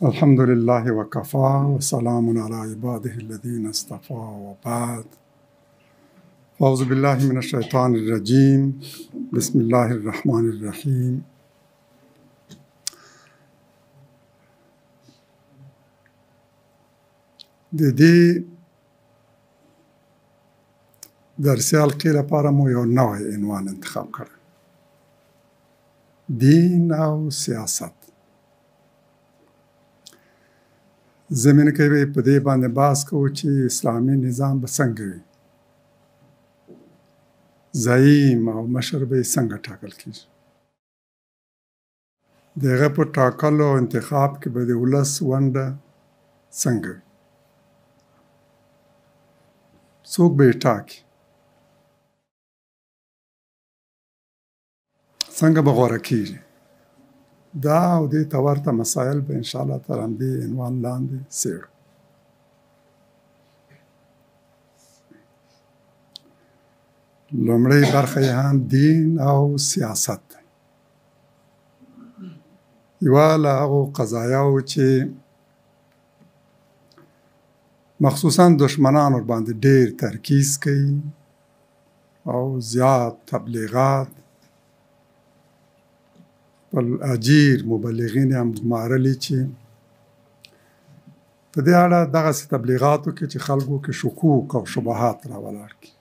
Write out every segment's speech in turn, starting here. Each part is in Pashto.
الحمد لله وكفى وسلام على عباده الذين اصطفى وبعد. أعوذ بالله من الشيطان الرجيم. بسم الله الرحمن الرحيم. دې درسي حلقې لپاره مو یو نوی عنوان انتخاب کړی: دین او سیاست. زمینه کې به په دې باندې بحث کوو چې اسلامي نظام به څنګه وي، زعیم او مشر به څنګه ټاکل کېږي، د هغه په ټاکلو او انتخاب کې به د ولس ونډه څنګه وي، څوک به یې ټاکي، څنګه به غوره کېږي. دا او دې ته ورته مسایل به انشاءالله تر همدې عنوان لاندې څېړو. لومړۍ برخه یې هم دین او سیاست دی. یوه له هغو قضایاو چې مخصوصا دشمنان ورباندې ډېر ترکیز کوي او زیات تبلیغات پر اجیر مبلغین هم ګمارلي چې په دې اړه دغسې تبلیغاتو کې چې خلکو کې شکوک او شبهات راولاړ کړي.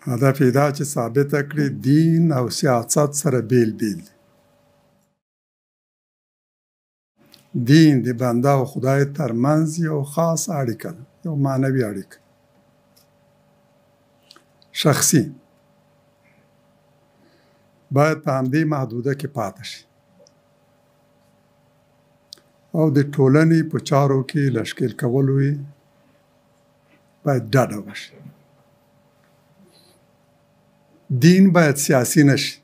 هدف یې دا چې ثابته کړي دین او سیاست سره بیل بیل دي. دین د بنده او خدای ترمنځ یو خاص اړیکه ده، یو معنوي اړیکه، شخصي، باید په همدې محدوده کې پاتې شي او د ټولنې په چارو کې له ښکېل کولو یې باید ډډه وشي. دین باید سیاسي نه شي.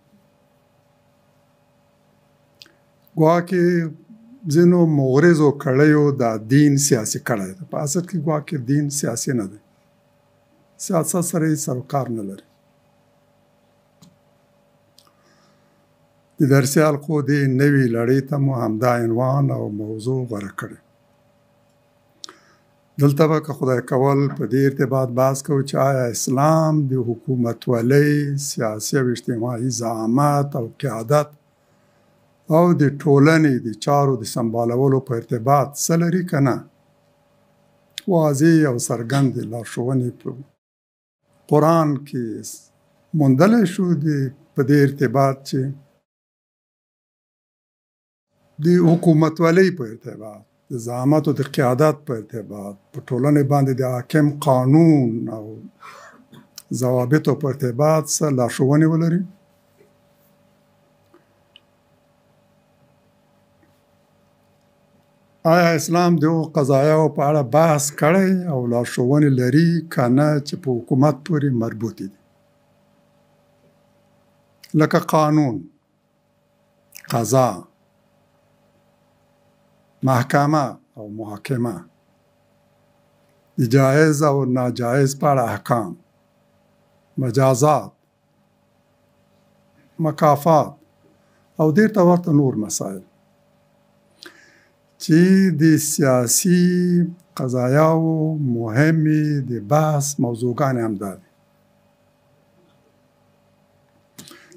ګواکې ځینو مغرضو کړیو دا دین سیاسي کړی دی، په اصل کې ګواکې دین سیاسي نه دی، سیاست سره یې سروکار نه لري. د درسي حلقو دې نوې لړۍ ته مو همدا عنوان او موضوع غوره کړی. دلته به که خدای کول په دې ارتباط بحث کوو چې آیا اسلام د حکومتولۍ، سیاسي او اجتماعي زعامت او قیادت او د ټولنې د چارو د سمبالولو په ارتباط څه لري که نه؟ واضح او څرګندې لارښوونې په قرآن کې موندلی شو په دې ارتباط چې د حکومتولۍ په ارتباط، د زعامت او د قیادت په ارتباط، په ټولنې باندې د حاکم قانون او ضوابطو په ارتباط څه لارښوونې ولري. آیا اسلام د هغو قضایاو په اړه بحث کړی او لارښوونې لري که نه چې په حکومت پورې مربوطې دي، لکه قانون، قضا، محکمه او محاکمه، د جایز او ناجایز په اړه احکام، مجازات، مکافات او دې ته ورته نور مسایل چې د سیاسي قضایاو مهمې د بحث موضوعګانې همدا دي.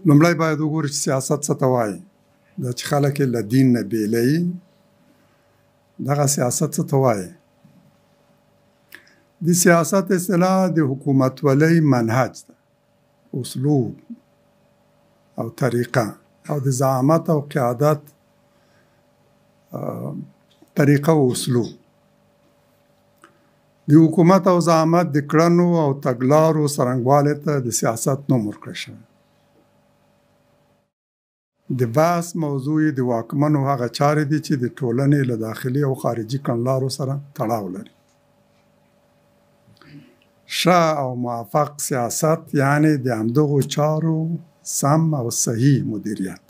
لومړی باید وګورو چې سیاست څه ته وایي. دا چې خلک یې له دین نه بیلوي، دغه سیاست څه ته وایي؟ د سیاست اصطلاح د حکومتولۍ منهج ده، اسلوب او طریقه، او د زعامت او قیادت طریقه او اسلوب. د حکومت او زعامت د کړنو او تګلارو څرنګوالي ته د سیاست نوم ورکړی شوی. د بحث موضوع د واکمنو هغه چارې دي چې د ټولنې له داخلي او خارجي کړنلارو سره تړاو لري. ښه او موفق سیاست یعنی د همدغو چارو سم او صحیح مدیریت.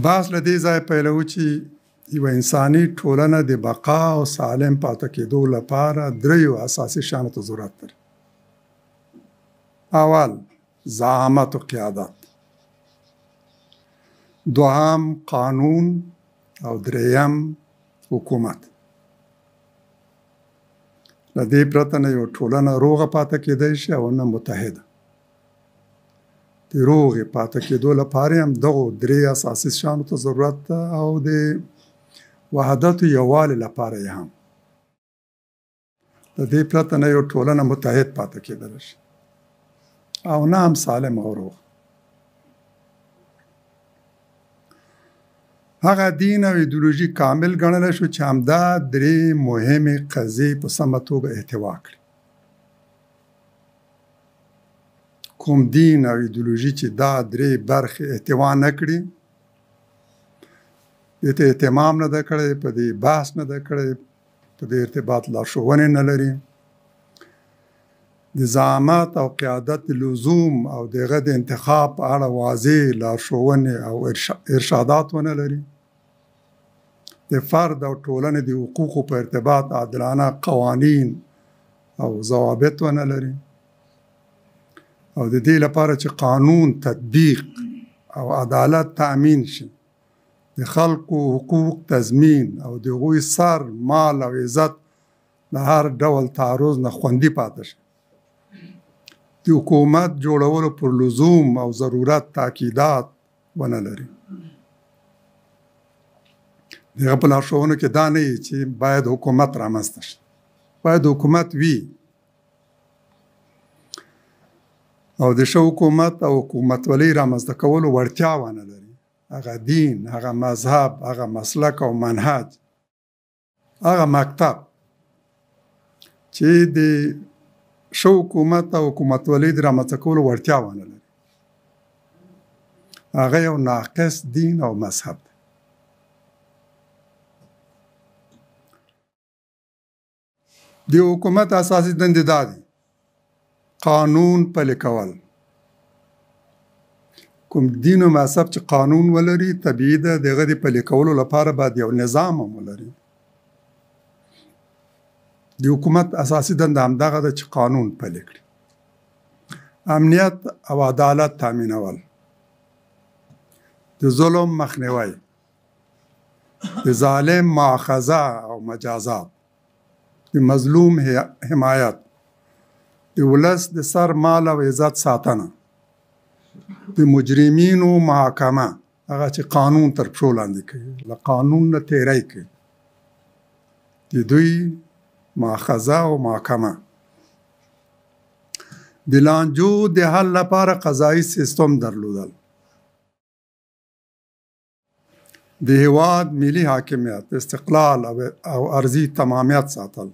بحث له دې ځای پیلوو چې یوه انساني ټولنه د بقا او سالم پاتې کېدو لپاره دریو اساسي شیانو ته ضرورت لري. اول، زعامت و قیادت. دوهم قانون او دریم حکومت. له دې پرته نه یو ټولنه روغه پاتې کېدای شي او نه متحده. د روغې پاتې کېدو لپاره هم دغو درې اساسي شیانو ته ضرورت ده او د وحدت او یووالي لپاره یې هم. د دې پرته نه یو ټولنه متحد پاتې کېدلی شي او نه هم سالم او روغ. هغه دین او ایدئولوژي کامل ګڼلی شو چې همدا درې مهمې قضیې په سمه توګه احتوا کړي. کوم دین او ایدئولوژي چې دا درې برخې احتوا نه کړي، دې ته اهتمام نه ده کړی، په دې بحث نه ده کړی، په دې ارتباط لارښوونې نه لري، د زعامت او قیادت لزوم او دغه د انتخاب په اړه واضح لارښوونې او ارشادات ونه لري، د فرد او ټولنې د حقوقو په ارتباط عادلانه قوانین او ضوابط ونه لري، او د دې لپاره چې قانون تطبیق او عدالت تأمین شي، د خلکو حقوق تضمین او د هغوی سر، مال او عزت د هر ډول تعرض نه خوندي پاتې شي، د حکومت جوړولو پر لزوم او ضرورت تاکیدات ونه لري. دغه په لارښوونو کې دا نه وي چې باید حکومت رامنځته شي، باید حکومت وي او د ښه حکومت او حکومتولۍ رامنځته کولو وړتیا ونه لري. هغه دین، هغه مذهب، هغه مسلک او منهج، هغه مکتب چې د ښه حکومت او حکومتولۍ د رامنځته کولو وړتیا ونه لري، هغه یو ناقص دین او مذهب دی. د حکومت اساسي دندې دا دي: قانون پلي کول. کوم دین او مذهب چې قانون ولري، طبیعي ده دغه د پلي کولو لپاره باید یو نظام هم ولري. د حکومت اساسي دنده همدغه ده چې قانون پلي کړي. امنیت او عدالت تامینول، د ظلم مخنیوی، د ظالم مؤاخذه او مجازات، د مظلوم حمایت، د ولس د سر، مال او عزت ساتنه، د مجرمینو محاکمه، هغه چې قانون تر پښو لاندې کوي، له قانون نه تیری کوي، د دوی مؤاخذه او محاکمه، د لانجو د حل لپاره قضایي سیستم درلودل، د هیواد ملي حاکمیت، استقلال او ارضي تمامیت ساتل،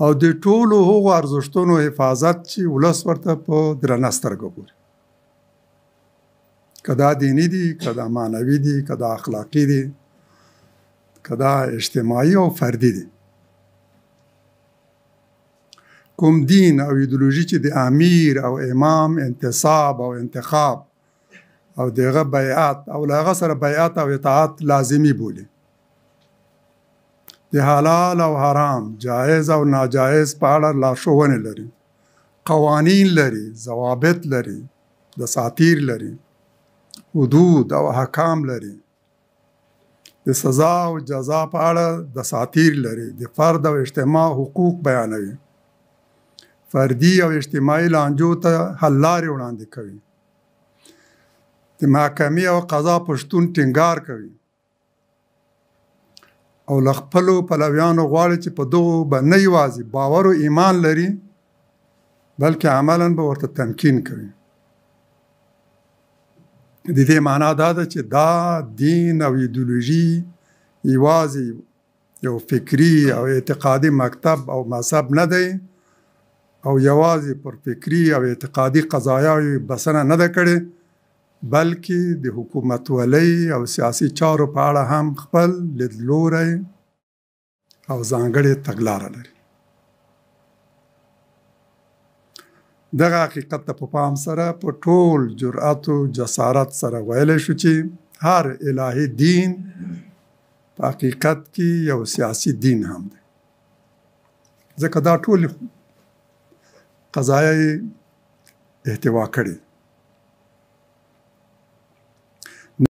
او د ټولو هغو ارزښتونو حفاظت چې ولس ورته په درنه سترګه ګوري، که دا دیني دي، که دا معنوي دي، که دا اخلاقي دي، که دا اجتماعي او فردي دي. کوم دین او ایدئولوژي چې د امیر او امام انتصاب او انتخاب او دغه بیعت او له هغه سره بیعت او اطاعت لازمي بولي، د حلال او حرام، جایز او ناجایز په اړه لارښوونې لري، قوانین لري، ضوابط لري، دساتیر لري، حدود او احکام لري، د سزا او جزا په اړه دساتیر لري، د فرد او اجتماع حقوق بیانوي، فردي او اجتماعي لانجو ته حل لارې وړاندې کوي، د محکمې او قضا په شتون ټینګار کوي، او له خپلو پلویانو غواړي چې په دغو به نه یوازې باور او ایمان لري، بلکې عملاً به ورته تمکین کوي. د دې معنا دا ده چې دا دین او ایدئولوژي یوازې یو فکري او اعتقادي مکتب او مذهب نه دی، او یوازې پر فکري او اعتقادي قضایاوې بسنه نه ده کړې، بلکې د حکومتولۍ او سیاسي چارو په اړه هم خپل لیدلوری او ځانګړې تګلاره لري. دغه حقیقت ته په پام سره په ټول جرأت او جسارت سره ویلی شو چې هر الهي دین په حقیقت کې یو سیاسي دین هم دی، ځکه دا ټول قضایه احتوا کړي.